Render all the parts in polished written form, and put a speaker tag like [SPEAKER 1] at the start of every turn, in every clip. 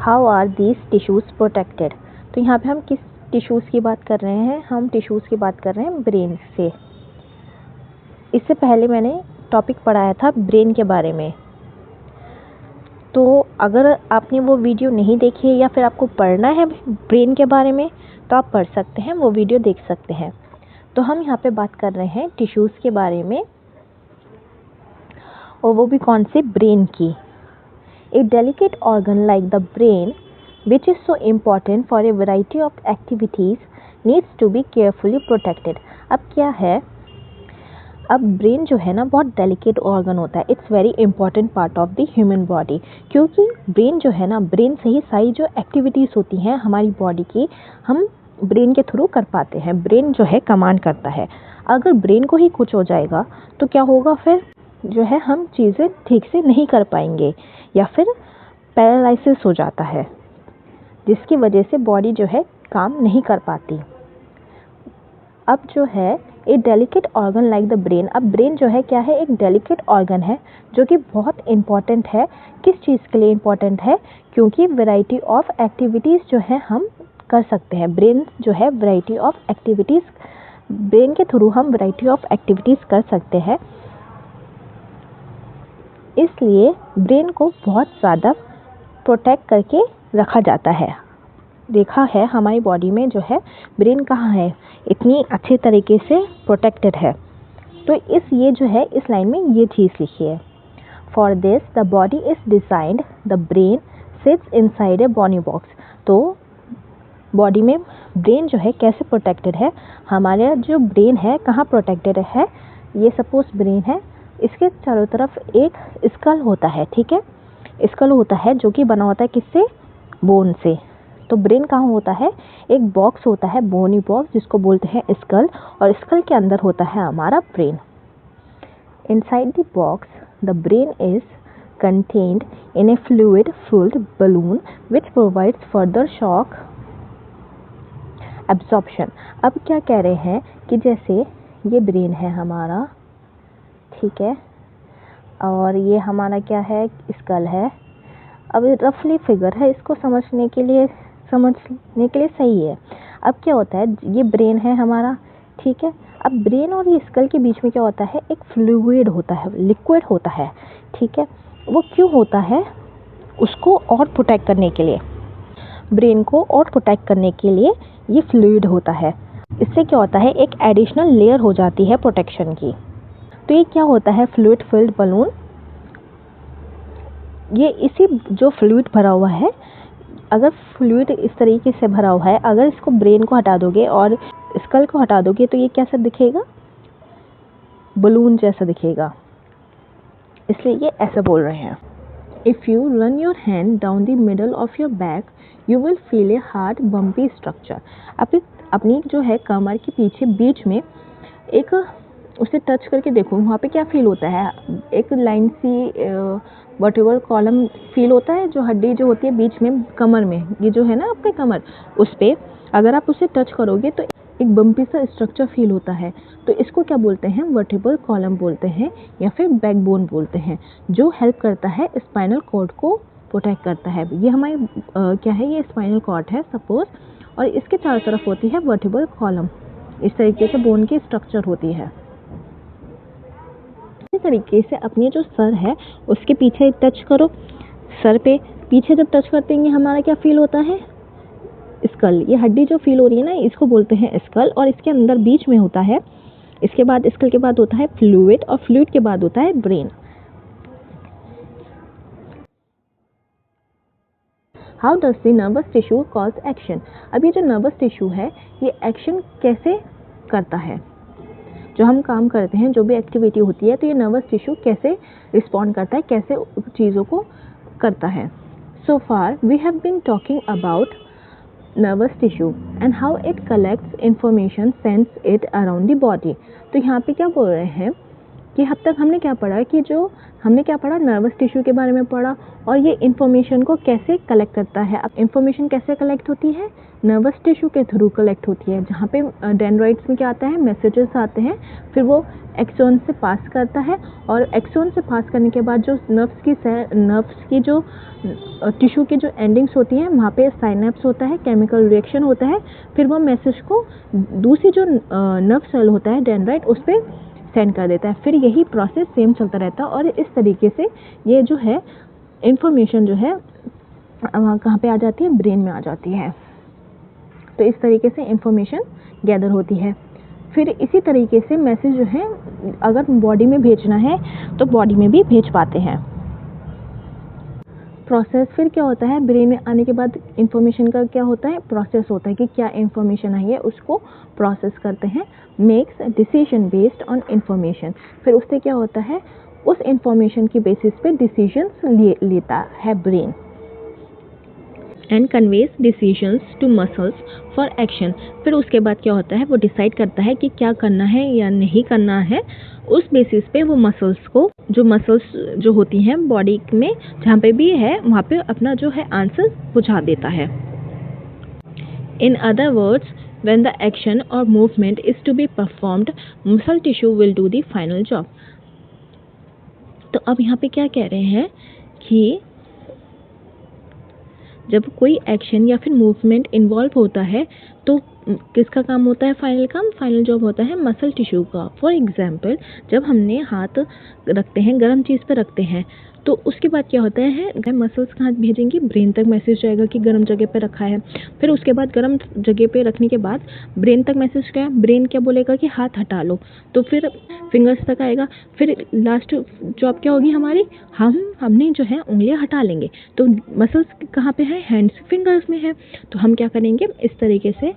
[SPEAKER 1] How are these tissues protected. तो यहाँ पे हम किस टिश्यूज़ की बात कर रहे हैं? हम टिश्यूज़ की बात कर रहे हैं ब्रेन से। इससे पहले मैंने टॉपिक पढ़ाया था ब्रेन के बारे में, तो अगर आपने वो वीडियो नहीं देखी है या फिर आपको पढ़ना है ब्रेन के बारे में तो आप पढ़ सकते हैं, वो वीडियो देख सकते हैं। तो हम यहाँ पे बात कर रहे हैं टिश्यूज़ के बारे में, और वो भी कौन से? ब्रेन की। A delicate organ like the brain which is so important for a variety of activities needs to be carefully protected. अब क्या है, अब ब्रेन जो है ना बहुत डेलिकेट ऑर्गन होता है, it's very important part of the human body, क्योंकि ब्रेन जो है ना, ब्रेन से ही सारी जो एक्टिविटीज़ होती हैं हमारी बॉडी की, हम ब्रेन के थ्रू कर पाते हैं। ब्रेन जो है कमांड करता है। अगर ब्रेन को ही कुछ हो जाएगा तो क्या होगा, फिर जो है हम चीज़ें ठीक से नहीं कर पाएंगे या फिर पैरालिसिस हो जाता है, जिसकी वजह से बॉडी जो है काम नहीं कर पाती। अब जो है a delicate organ like the brain, अब ब्रेन जो है क्या है, एक डेलिकेट ऑर्गन है जो कि बहुत इम्पॉर्टेंट है। किस चीज़ के लिए इम्पॉर्टेंट है? क्योंकि वैरायटी ऑफ एक्टिविटीज़ जो है हम कर सकते हैं। ब्रेन जो है वैरायटी ऑफ एक्टिविटीज़, ब्रेन के थ्रू हम वैरायटी ऑफ एक्टिविटीज़ कर सकते हैं, इसलिए ब्रेन को बहुत ज़्यादा प्रोटेक्ट करके रखा जाता है। देखा है हमारी बॉडी में जो है ब्रेन कहाँ है, इतनी अच्छे तरीके से प्रोटेक्टेड है। तो ये जो है इस लाइन में ये चीज़ लिखी है, for this the body is designed the brain sits inside a body box. तो बॉडी में ब्रेन जो है कैसे प्रोटेक्टेड है? हमारा जो ब्रेन है कहाँ प्रोटेक्टेड है? ये सपोज ब्रेन है, इसके चारों तरफ एक स्कल होता है, ठीक है, स्कल होता है जो कि बना होता है किससे? बोन से। तो ब्रेन कहाँ होता है? एक बॉक्स होता है, बोनी बॉक्स, जिसको बोलते हैं स्कल, और स्कल के अंदर होता है हमारा brain. Inside the box the brain is contained in A fluid filled balloon which provides further shock absorption. अब क्या कह रहे हैं कि जैसे ये ब्रेन है हमारा, ठीक है, और ये हमारा क्या है? स्कल है। अब रफली फिगर है, इसको समझने के लिए सही है। अब क्या होता है, ये ब्रेन है हमारा, ठीक है। अब ब्रेन और ये स्कल के बीच में क्या होता है? एक फ्लूइड होता है, लिक्विड होता है, ठीक है। वो क्यों होता है? उसको और प्रोटेक्ट करने के लिए, ब्रेन को और प्रोटेक्ट करने के लिए ये फ्लूइड होता है। इससे क्या होता है, एक एडिशनल लेयर हो जाती है प्रोटेक्शन की। तो ये क्या होता है? Fluid filled balloon. ये इसी जो फ्लूइड भरा हुआ है, अगर फ्लूइड इस तरीके से भरा हुआ है, अगर इसको ब्रेन को हटा दोगे और स्कल को हटा दोगे तो ये कैसा दिखेगा? बलून जैसा दिखेगा, इसलिए ये ऐसा बोल रहे हैं। If you run your hand down the middle of your back you will feel a hard bumpy structure. अपनी जो है कमर के पीछे बीच में एक, उसे टच करके देखो, वहाँ पे क्या फील होता है? एक लाइन सी वर्टिबल कॉलम फील होता है, जो हड्डी जो होती है बीच में कमर में, ये जो है ना आपके कमर, उस पर अगर आप उसे टच करोगे तो एक बम्पी सा स्ट्रक्चर फील होता है। तो इसको क्या बोलते हैं? वर्टिबल कॉलम बोलते हैं या फिर बैकबोन बोलते हैं, जो हेल्प करता है स्पाइनल कॉर्ड को प्रोटेक्ट करता है। ये हमारी क्या है? ये स्पाइनल कॉर्ड है सपोज, और इसके चारों तरफ होती है वर्टिबल कॉलम। इस तरीके से बोन की स्ट्रक्चर होती है। इसी तरीके से अपने जो सर है उसके पीछे टच करो, सर पे पीछे जब टच करते हैं हमारा क्या फील होता है? स्कल। ये हड्डी जो फील हो रही है ना, इसको बोलते हैं स्कल, और इसके अंदर बीच में होता है, इसके बाद स्कल के बाद होता है फ्लूइड, और फ्लूइड के बाद होता है brain. How does the nervous tissue cause action. अब ये जो नर्वस टिश्यू है ये एक्शन कैसे करता है? जो हम काम करते हैं, जो भी एक्टिविटी होती है, तो ये नर्वस टिश्यू कैसे रिस्पॉन्ड करता है, कैसे चीज़ों को करता है। So far we have been talking about nervous tissue and how it collects information, sense it around the body. तो यहाँ पे क्या बोल रहे हैं कि अब तक हमने क्या पढ़ा कि जो हमने क्या पढ़ा, नर्वस टिश्यू के बारे में पढ़ा और ये इन्फॉर्मेशन को कैसे कलेक्ट करता है। अब इन्फॉर्मेशन कैसे कलेक्ट होती है, नर्वस टिश्यू के थ्रू कलेक्ट होती है, जहाँ पे डेंड्राइट्स में क्या आता है, मैसेजेस आते हैं, फिर वो एक्सोन से पास करता है और एक्सोन से पास करने के बाद जो नर्व्स की जो टिश्यू की जो एंडिंग्स होती हैं वहाँ पे साइनेप्स होता है, केमिकल रिएक्शन होता है, फिर वो मैसेज को दूसरी जो नर्व सेल होता है डेंड्राइट उस पर सेंड कर देता है। फिर यही प्रोसेस सेम चलता रहता है और इस तरीके से ये जो है इंफॉर्मेशन जो है वहाँ कहाँ पे आ जाती है, ब्रेन में आ जाती है। तो इस तरीके से इंफॉर्मेशन गैदर होती है। फिर इसी तरीके से मैसेज जो है अगर बॉडी में भेजना है तो बॉडी में भी भेज पाते हैं। प्रोसेस फिर क्या होता है, ब्रेन में आने के बाद इंफॉर्मेशन का क्या होता है, प्रोसेस होता है कि क्या इंफॉर्मेशन आई है उसको प्रोसेस करते हैं, makes decision based on information. फिर उससे क्या होता है, उस इंफॉर्मेशन की बेसिस पे डिसीजंस लेता है brain and conveys decisions to muscles for action. फिर उसके बाद क्या होता है, वो डिसाइड करता है कि क्या करना है या नहीं करना है। उस बेसिस पे वो मसल्स को, जो मसल्स जो होती हैं बॉडी में जहाँ पे भी है वहाँ पे अपना जो है आंसर पहुँचा देता है। In other words, when the action or movement is to be performed, muscle tissue will do the final job. तो अब यहाँ पे क्या कह रहे हैं कि जब कोई एक्शन या फिर मूवमेंट इन्वॉल्व होता है तो किसका काम होता है, फाइनल काम, फाइनल जॉब होता है मसल टिश्यू का। फॉर एग्जांपल, जब हमने हाथ रखते हैं, गर्म चीज़ पर रखते हैं, तो उसके बाद क्या होता है, मसल्स कहाँ भेजेंगी, ब्रेन तक मैसेज जाएगा कि गर्म जगह पे रखा है। फिर उसके बाद गर्म जगह पे रखने के बाद ब्रेन तक मैसेज गया, ब्रेन क्या बोलेगा कि हाथ हटा लो, तो फिर फिंगर्स तक आएगा। फिर लास्ट जॉब क्या होगी हमारी, हमने जो है उंगलियां हटा लेंगे, तो मसल्स कहाँ पे है, हैंड्स फिंगर्स में है। तो हम क्या करेंगे, इस तरीके से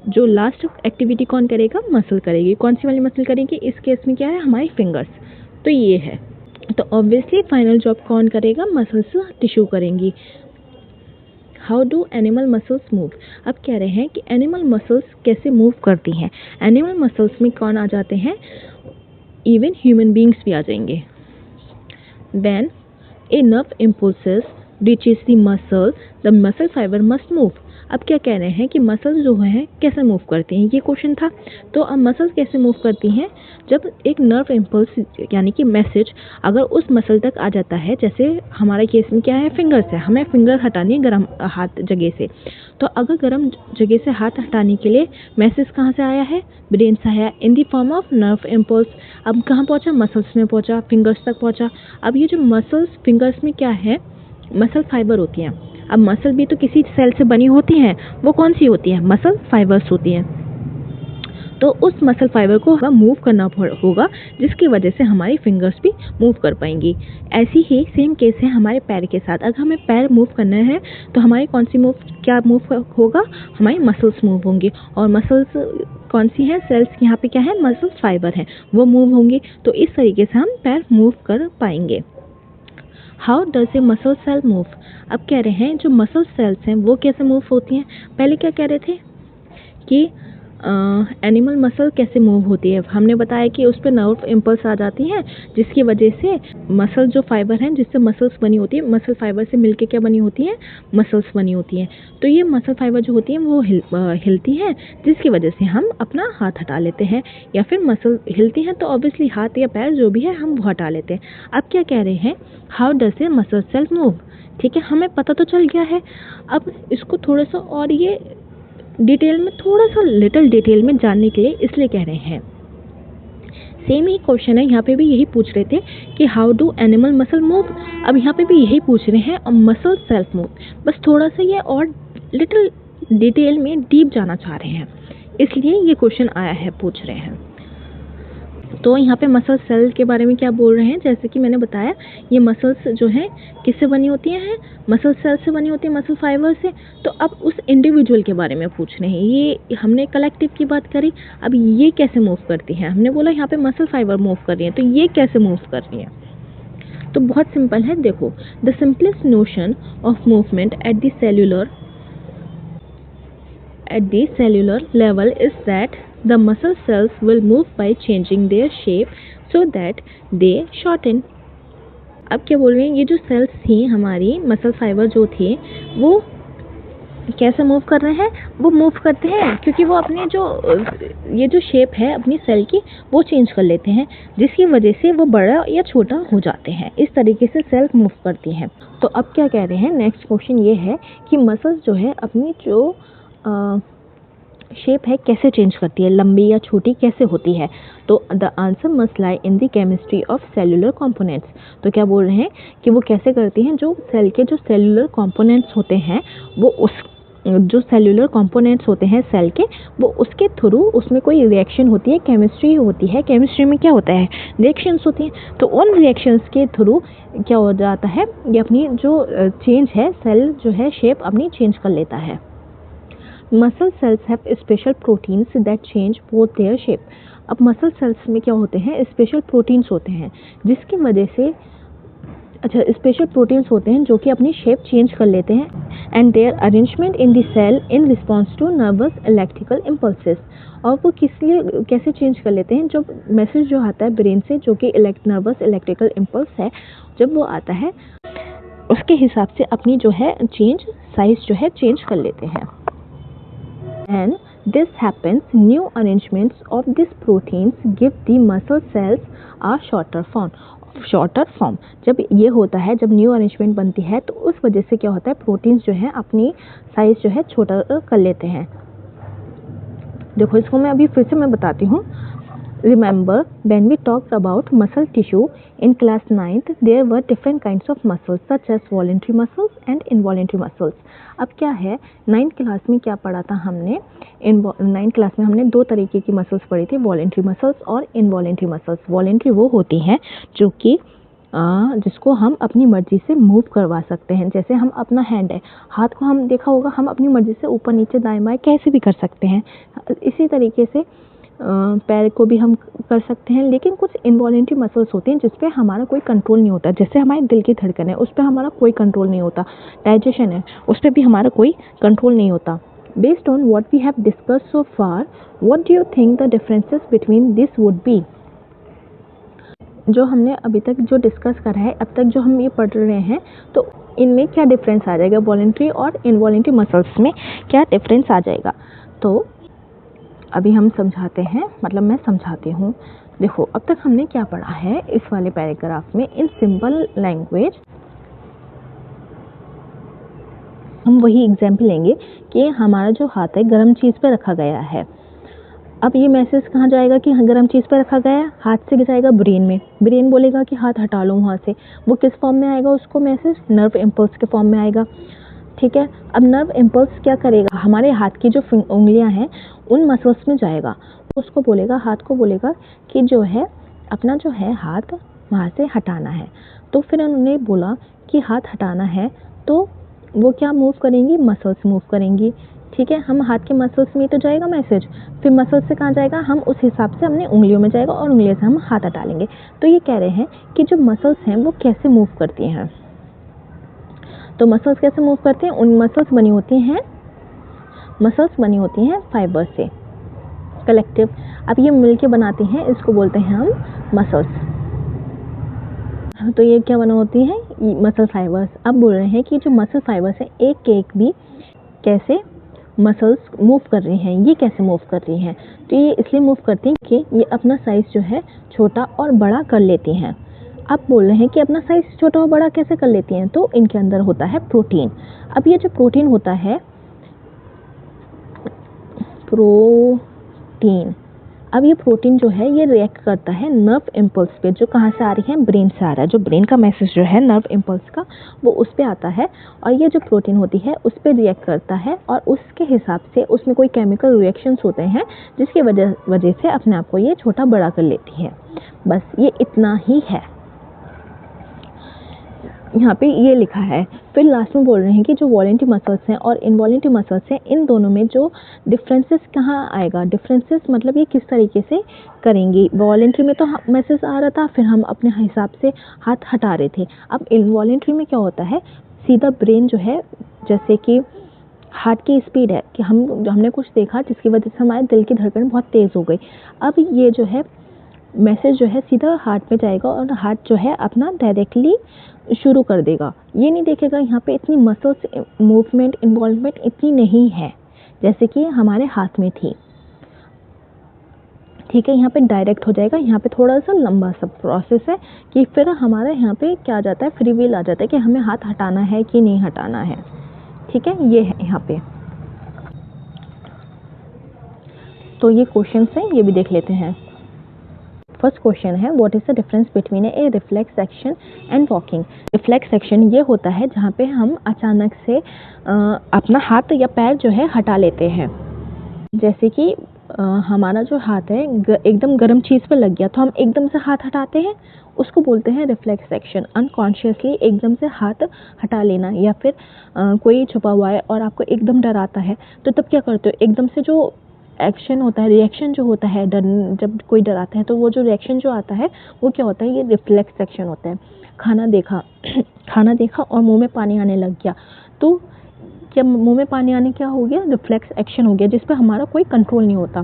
[SPEAKER 1] जो लास्ट एक्टिविटी कौन करेगा, मसल करेगी। कौन सी वाली मसल करेगी, इस केस में क्या है, हमारी फिंगर्स। तो ये है, तो ऑब्वियसली फाइनल जॉब कौन करेगा, मसल्स टिश्यू करेंगी। How do animal muscles move. अब कह रहे हैं कि एनिमल मसल्स कैसे मूव करती हैं। एनिमल मसल्स में कौन आ जाते हैं, इवन ह्यूमन बींग्स भी आ जाएंगे। When a nerve impulses reaches the muscle fibre must move. अब क्या कह रहे हैं कि मसल्स जो है कैसे मूव करती हैं, ये क्वेश्चन था। तो अब मसल्स कैसे मूव करती हैं, जब एक नर्व इम्पल्स यानी कि मैसेज अगर उस मसल तक आ जाता है, जैसे हमारे केस में क्या है, फिंगर्स है, हमें फिंगर हटानी है गर्म हाथ जगह से। तो अगर गर्म जगह से हाथ हटाने के लिए मैसेज कहाँ से आया है, ब्रेन से आया, in the form of nerve impulse. अब कहाँ पहुँचा, मसल्स में पहुँचा, फिंगर्स तक पहुँचा। अब ये जो मसल्स फिंगर्स में क्या है, मसल फाइबर होती हैं। अब मसल भी तो किसी सेल से बनी होती हैं, वो कौन सी होती है, मसल फाइबर्स होती हैं। तो उस मसल फाइबर को हमें मूव करना होगा, जिसकी वजह से हमारी फिंगर्स भी मूव कर पाएंगी। ऐसी ही सेम केस है हमारे पैर के साथ। अगर हमें पैर मूव करना है तो हमारी कौन सी क्या मूव होगा, हमारी मसल्स मूव होंगी। और मसल्स कौन सी हैं, सेल्स यहाँ पे क्या है, मसल फाइबर हैं, वो मूव होंगी। तो इस तरीके से हम पैर मूव कर पाएंगे। How does a muscle cell move. अब कह रहे हैं जो मसल सेल्स हैं वो कैसे मूव होती हैं। पहले क्या कह रहे थे कि एनिमल मसल कैसे मूव होती है, हमने बताया कि उस पर नर्व इम्पल्स आ जाती हैं, जिसकी वजह से मसल जो फाइबर हैं जिससे मसल्स बनी होती है, मसल फाइबर से मिलके क्या बनी होती है, मसल्स बनी होती हैं। तो ये मसल फाइबर जो होती हैं वो हिलती हैं, जिसकी वजह से हम अपना हाथ हटा लेते हैं, या फिर मसल हिलती हैं तो ऑब्वियसली हाथ या पैर जो भी है हम वो हटा लेते हैं। अब क्या कह रहे हैं, how does a muscle cell move. ठीक है, हमें पता तो चल गया है। अब इसको थोड़ा सा और ये डिटेल में, थोड़ा सा लिटिल डिटेल में जानने के लिए इसलिए कह रहे हैं। सेम ही क्वेश्चन है, यहाँ पे भी यही पूछ रहे थे कि how do animal muscle move. अब यहाँ पे भी यही पूछ रहे हैं और मसल सेल्फ मूव, बस थोड़ा सा ये और लिटिल डिटेल में डीप जाना चाह रहे हैं, इसलिए ये क्वेश्चन आया है, पूछ रहे हैं। तो यहाँ पे मसल सेल के बारे में क्या बोल रहे हैं, जैसे कि मैंने बताया ये मसल्स जो हैं किससे बनी होती हैं, मसल सेल से बनी होती है, मसल फाइबर से। तो अब उस इंडिविजुअल के बारे में पूछ रहे हैं। ये हमने कलेक्टिव की बात करी, अब ये कैसे मूव करती हैं, हमने बोला यहाँ पे मसल फाइबर मूव कर रही हैं, तो ये कैसे मूव कर रही हैं। तो बहुत सिंपल है, देखो, the simplest notion of movement at the cellular level is that the muscle cells will move by changing their shape so that they shorten. अब क्या बोल रहे हैं, ये जो सेल्स थी हमारी, मसल फाइबर जो थे, वो कैसे मूव कर रहे हैं? वो मूव करते हैं क्योंकि वो अपने जो ये जो शेप है अपनी सेल की, वो चेंज कर लेते हैं, जिसकी वजह से वो बड़ा या छोटा हो जाते हैं। इस तरीके से सेल्स मूव करती हैं। तो अब क्या कह रहे हैं, नेक्स्ट क्वेश्चन ये है कि मसल्स जो है अपनी जो शेप है कैसे चेंज करती है, लंबी या छोटी कैसे होती है? तो the answer must lie in the chemistry of cellular components. तो क्या बोल रहे हैं कि वो कैसे करती हैं, जो सेल के जो सेलुलर कंपोनेंट्स होते हैं, वो उस जो सेलुलर कंपोनेंट्स होते हैं सेल के, वो उसके थ्रू उसमें कोई रिएक्शन होती है, केमिस्ट्री होती है। केमिस्ट्री में क्या होता है, रिएक्शंस होती हैं। तो उन रिएक्शंस के थ्रू क्या हो जाता है, ये अपनी जो चेंज है, सेल जो है शेप अपनी चेंज कर लेता है। Muscle cells have special proteins that change both their shape. अब मसल सेल्स में क्या होते हैं, स्पेशल प्रोटीन्स होते हैं जिसकी वजह से स्पेशल प्रोटीन्स होते हैं जो कि अपनी शेप चेंज कर लेते हैं and their arrangement in the cell in response to nervous electrical impulses. और वो किस लिए कैसे चेंज कर लेते हैं, जो मैसेज जो आता है ब्रेन से, जो कि नर्वस इलेक्ट्रिकल इम्पल्स है, जब वो आता है उसके हिसाब से अपनी जो है साइज जो है चेंज कर लेते हैं। And this happens, new arrangements of these proteins give the muscle cells a shorter form। जब ये होता है, जब न्यू अरेंजमेंट बनती है, तो उस वजह से क्या होता है, प्रोटीन्स जो है अपनी साइज जो है छोटा कर लेते हैं। देखो इसको मैं अभी फिर से मैं बताती हूँ। Remember when we talked about muscle tissue in class 9th, there were different kinds of muscles such as voluntary muscles and involuntary muscles। अब क्या है, 9th क्लास में क्या पढ़ा था हमने, 9th क्लास में हमने दो तरीके की मसल्स पढ़ी थी, वॉलेंट्री मसल्स और इनवॉलेंट्री मसल्स। वॉलेंट्री वो होती हैं जो कि जिसको हम अपनी मर्जी से मूव करवा सकते हैं। जैसे हम अपना हैंड है, हाथ को हम देखा होगा, हम अपनी मर्जी से ऊपर नीचे दाएं बाएं कैसे भी कर सकते हैं। इसी तरीके से पैर को भी हम कर सकते हैं। लेकिन कुछ इनवॉलेंट्री मसल्स होते हैं जिस पे हमारा कोई कंट्रोल नहीं होता। जैसे हमारे दिल की धड़कन है, उस पर हमारा कोई कंट्रोल नहीं होता। डाइजेशन है, उस पर भी हमारा कोई कंट्रोल नहीं होता। Based on what we have discussed so far, what do you think the differences between this would be? जो हमने अभी तक जो डिस्कस करा है, अब तक जो हम ये पढ़ रहे हैं, तो इनमें क्या डिफरेंस आ जाएगा, वॉलेंट्री और इनवॉलेंट्री मसल्स में क्या डिफरेंस आ जाएगा? तो अभी हम समझाते हैं, मतलब मैं समझाती हूँ। देखो अब तक हमने क्या पढ़ा है इस वाले पैराग्राफ में, इन सिंपल लैंग्वेज हम वही एग्जाम्पल लेंगे कि हमारा जो हाथ है गर्म चीज़ पे रखा गया है। अब ये मैसेज कहाँ जाएगा कि गर्म चीज़ पे रखा गया है, हाथ से जाएगा ब्रेन में। ब्रेन बोलेगा कि हाथ हटा लो वहाँ से। वो किस फॉर्म में आएगा, उसको मैसेज नर्व इम्पल्स के फॉर्म में आएगा। ठीक है, अब नर्व इम्पल्स क्या करेगा, हमारे हाथ की जो उंगलियां हैं उन मसल्स में जाएगा, उसको बोलेगा, हाथ को बोलेगा कि जो है अपना जो है हाथ वहाँ से हटाना है। तो फिर उन्होंने बोला कि हाथ हटाना है, तो वो क्या मूव करेंगी, मसल्स मूव करेंगी। ठीक है, हम हाथ के मसल्स में तो जाएगा मैसेज, फिर मसल्स से कहाँ जाएगा, हम उस हिसाब से हमने उंगलियों में जाएगा और उंगलियों से हम हाथ हटा लेंगे। तो ये कह रहे हैं कि जो मसल्स हैं वो कैसे मूव करती हैं। तो मसल्स कैसे मूव करते हैं, उन मसल्स बनी होती हैं फाइबर से, कलेक्टिव। अब ये मिलके बनाती हैं, इसको बोलते हैं हम मसल्स। तो ये क्या बना होती है, मसल फाइबर्स। अब बोल रहे हैं कि जो मसल फाइबर्स हैं, एक भी कैसे मसल्स मूव कर रही हैं, ये कैसे मूव कर रही हैं। तो ये इसलिए मूव करती हैं कि ये अपना साइज जो है छोटा और बड़ा कर लेती हैं। अब बोल रहे हैं कि अपना साइज छोटा और बड़ा कैसे कर लेती हैं, तो इनके अंदर होता है प्रोटीन। अब ये जो प्रोटीन होता है, प्रोटीन, अब ये प्रोटीन जो है ये रिएक्ट करता है नर्व इम्पल्स पे, जो कहाँ से आ रही है, ब्रेन से आ रहा है। जो ब्रेन का मैसेज जो है नर्व इम्पल्स का, वो उस पे आता है और ये जो प्रोटीन होती है उस पे रिएक्ट करता है और उसके हिसाब से उसमें कोई केमिकल रिएक्शंस होते हैं जिसकी वजह से अपने आप को ये छोटा बड़ा कर लेती है। बस ये इतना ही है, यहाँ पे ये लिखा है। फिर लास्ट में बोल रहे हैं कि जो वॉलेंट्री मसल्स हैं और इनवॉलेंट्री मसल्स हैं, इन दोनों में जो डिफरेंसेस कहाँ आएगा, डिफरेंसेस मतलब ये किस तरीके से करेंगी। वॉलेंट्री में तो मैसेज आ रहा था, फिर हम अपने हिसाब से हाथ हटा रहे थे। अब इनवॉलेंट्री में क्या होता है, सीधा ब्रेन जो है, जैसे कि हार्ट की स्पीड है कि हमने कुछ देखा जिसकी वजह से हमारे दिल की धड़कन बहुत तेज़ हो गई। अब ये जो है मैसेज जो है सीधा हार्ट में जाएगा और हार्ट जो है अपना डायरेक्टली शुरू कर देगा। ये नहीं देखेगा यहाँ पे इतनी मसल्स मूवमेंट इन्वॉल्वमेंट इतनी नहीं है जैसे कि हमारे हाथ में थी। ठीक है, यहाँ पे डायरेक्ट हो जाएगा। यहाँ पे थोड़ा सा लंबा सा प्रोसेस है कि फिर हमारा यहाँ पे क्या आ जाता है, फ्री विल आ जाता है कि हमें हाथ हटाना है कि नहीं हटाना है। ठीक है, ये है यहाँ पे। तो ये क्वेश्चन है, ये भी देख लेते हैं। फर्स्ट क्वेश्चन है what is the difference between A reflex action and walking. Reflex action ये होता है जहाँ पे हम अचानक से अपना हाथ या पैर जो है हटा लेते हैं। जैसे कि हमारा जो हाथ है एकदम गर्म चीज़ पर लग गया तो हम एकदम से हाथ हटाते हैं, उसको बोलते हैं रिफ्लेक्स एक्शन। अनकॉन्शियसली एकदम से हाथ हटा लेना, या फिर कोई छुपा हुआ है और आपको एकदम डर आता है तो तब क्या करते हो, एकदम से जो एक्शन होता है, रिएक्शन जो होता है, जब कोई डराता है तो वो जो रिएक्शन जो आता है वो क्या होता है, ये रिफ्लेक्स एक्शन होता है। खाना देखा और मुंह में पानी आने लग गया तो जब मुंह में पानी आने क्या हो गया, रिफ्लेक्स एक्शन हो गया जिस पर हमारा कोई कंट्रोल नहीं होता।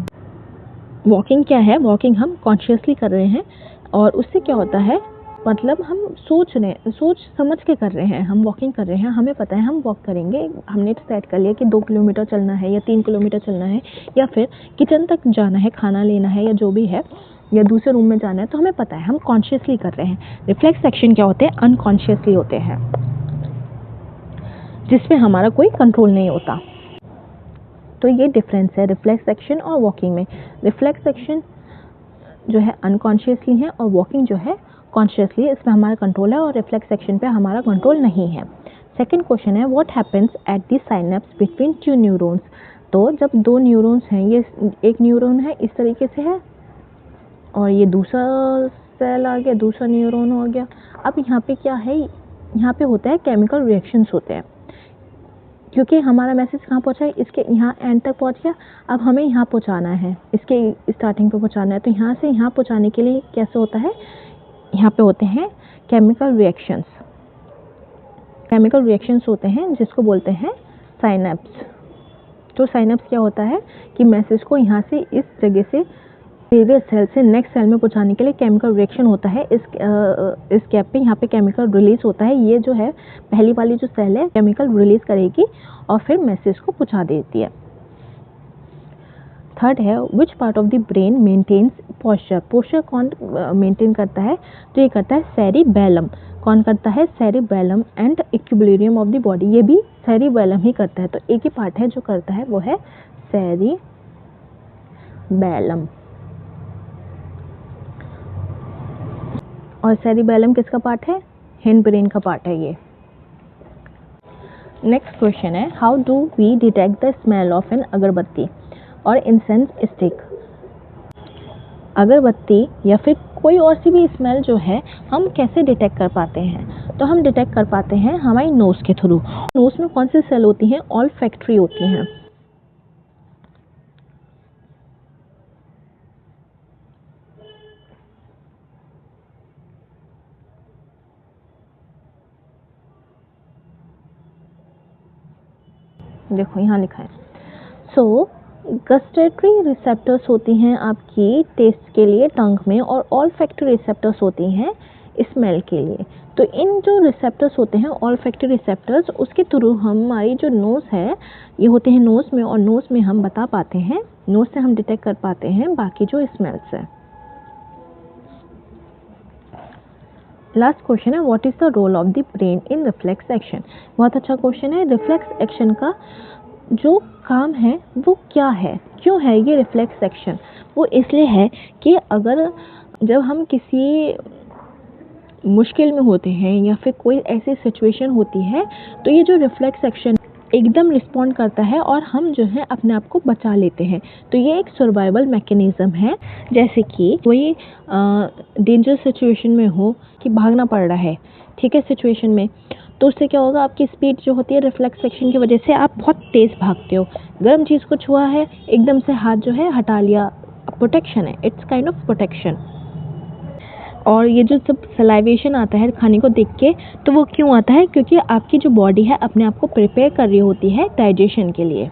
[SPEAKER 1] वॉकिंग क्या है, वॉकिंग हम कॉन्शियसली कर रहे हैं और उससे क्या होता है, मतलब हम सोच समझ के कर रहे हैं, हम वॉकिंग कर रहे हैं, हमें पता है हम वॉक करेंगे, हमने सेट कर लिया कि 2 किलोमीटर चलना है या 3 किलोमीटर चलना है या फिर किचन तक जाना है, खाना लेना है या जो भी है, या दूसरे रूम में जाना है, तो हमें पता है हम कॉन्शियसली कर रहे हैं। रिफ्लेक्स एक्शन क्या होते हैं, अनकॉन्शियसली होते हैं जिसमें हमारा कोई कंट्रोल नहीं होता। तो ये डिफरेंस है रिफ्लेक्स एक्शन और वॉकिंग में। रिफ्लेक्स एक्शन जो है अनकॉन्शियसली है और वॉकिंग जो है कॉन्शियसली, इसमें हमारा कंट्रोल है और रिफ्लेक्स एक्शन पे हमारा कंट्रोल नहीं है। सेकंड क्वेश्चन है what happens at the synapse between 2 neurons. तो जब 2 न्यूरॉन्स हैं, ये एक न्यूरॉन है इस तरीके से है और ये दूसरा सेल आ गया, दूसरा न्यूरॉन हो गया। अब यहाँ पे क्या है, यहाँ पे होता है केमिकल रिएक्शंस होते हैं, क्योंकि हमारा मैसेज कहाँ पहुँचा है, इसके यहाँ एंड तक पहुँच गया। अब हमें यहाँ पहुँचाना है, इसके स्टार्टिंग पे पहुँचाना है, तो यहाँ से यहाँ पहुँचाने के लिए कैसे होता है, यहाँ पे होते हैं केमिकल रिएक्शंस होते हैं जिसको बोलते हैं साइनेप्स। तो साइनेप्स क्या होता है कि मैसेज को यहाँ से इस जगह से प्रीवियस सेल से नेक्स्ट सेल में पहुँचाने के लिए केमिकल रिएक्शन होता है। इस गैप पे यहाँ पे केमिकल रिलीज होता है। ये जो है पहली वाली जो सेल है केमिकल रिलीज करेगी और फिर मैसेज को पहुँचा देती है। थर्ड है which part of the brain maintains posture. Posture कौन मेंटेन करता है, तो ये करता है सेरिबेलम। कौन करता है, cerebellum and equilibrium of the body, ये भी सेरिबेलम ही करता है। तो एक ही पार्ट है जो करता है वो है सेरिबेलम। और सेरिबेलम किसका पार्ट है, हिंड ब्रेन का पार्ट है ये। नेक्स्ट क्वेश्चन है how do we detect the smell of an agarbatti और इंसेंस स्टिक। अगरबत्ती या फिर कोई और सी भी स्मेल जो है हम कैसे डिटेक्ट कर पाते हैं, तो हम डिटेक्ट कर पाते हैं हमारी नोज़ के थ्रू। नोज़ में कौन सी सेल होती हैं, ऑल्फैक्टरी होती हैं। देखो यहाँ लिखा है सो गस्टेटरी रिसेप्टर्स होती हैं आपकी टेस्ट के लिए टंग में और ऑल्फैक्टरी रिसेप्टर्स होती हैं स्मेल के लिए। तो इन जो रिसेप्टर्स होते हैं ऑल्फैक्टरी रिसेप्टर्स, उसके थ्रू हमारी जो नोज़ है ये होते हैं नोज़ में, और नोज़ में हम बता पाते हैं, नोज़ से हम डिटेक्ट कर पाते हैं बाकी जो स्मेल्स है। लास्ट क्वेश्चन है what is the role of the brain in reflex action. बहुत अच्छा क्वेश्चन है। रिफ्लेक्स एक्शन का जो काम है वो क्या है, क्यों है ये रिफ्लेक्स एक्शन। वो इसलिए है कि अगर जब हम किसी मुश्किल में होते हैं या फिर कोई ऐसी सिचुएशन होती है तो ये जो रिफ्लेक्स एक्शन एकदम रिस्पॉन्ड करता है और हम जो है अपने आप को बचा लेते हैं। तो ये एक सर्वाइवल मैकेनिज़्म है। जैसे कि कोई डेंजर सिचुएशन में हो कि भागना पड़ रहा है, ठीक है, सिचुएशन में, तो उससे क्या होगा, आपकी स्पीड जो होती है रिफ्लेक्स एक्शन की वजह से आप बहुत तेज़ भागते हो। गर्म चीज़ को छुआ है, एकदम से हाथ जो है हटा लिया, प्रोटेक्शन है, इट्स काइंड ऑफ प्रोटेक्शन। और ये जो सब सलाइवेशन आता है खाने को देख के, तो वो क्यों आता है, क्योंकि आपकी जो बॉडी है अपने आप को प्रिपेयर कर रही होती है डाइजेशन के लिए।